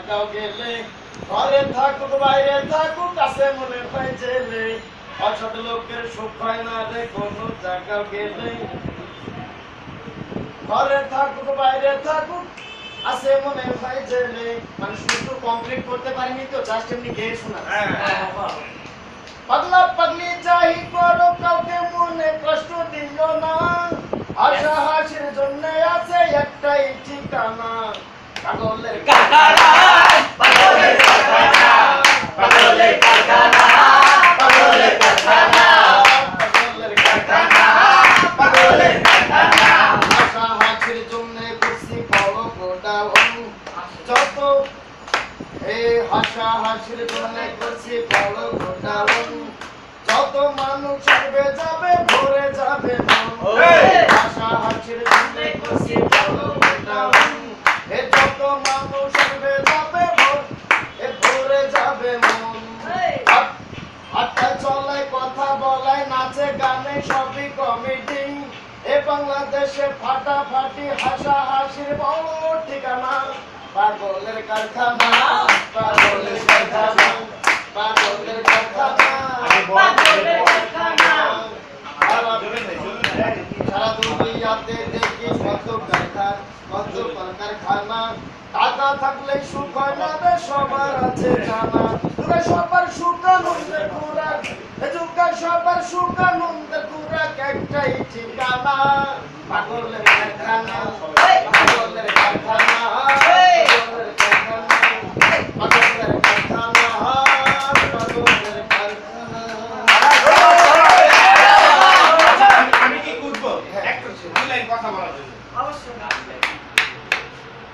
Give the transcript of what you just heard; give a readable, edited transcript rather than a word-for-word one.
জায়গাও গেলে ঘরে থাকুক বাইরে থাকুক কাছে মনে হয় জেলে অসৎ লোকের সুখ হয় না রে কোনো জায়গাও গেলে ঘরে থাকুক বাইরে থাকুক আছে মনে হয় জেলে মানে শুধু কমপ্লিট করতে পারিনি তো জাস্ট এমনি গেয়ে শোনা পাগলা পাগলি চাই করো কাউকে মনে কষ্ট দিও না আশা হাসির জন্য আছে একটাই ঠিকানা পাগলের কারখানা পাগলের কারখানা পাগলের কারখানা পাগলের কারখানা পাগলের কারখানা পাগলের কারখানা আশা হাসির জন্য করছি বড় গোডাউন যত আশা হাসির জন্য করছি বড় গোডাউন যত মানুষ আসবে যাবে ভরে যাবে মন আশা হাসির জন্য করছি বড় গোডাউন যত মানুষ আসবে যাবে ভরে যাবে মন হাতটা চলায় কথা বলায় নাচে গানে সবই কমিটি এ বাংলাদেশে ফাটাফাটি হাসা হাসির বড় ঠিকানা পাগলের কারখানা পাগলের কারখানা পাগলের কারখানা পাগলের কারখানা সারা দুনিয়াতে দেখি কত কারখানা কত কারখানা টাকা থাকলে সুখ হয় না রে সবার আছে জানা তোরা সবার সুখ আনন্দের খোরাক যুগা সবার সুখ আনন্দের খোরাক একটাই ঠিকানা পাগলের কারখানা পাগলের কারখানা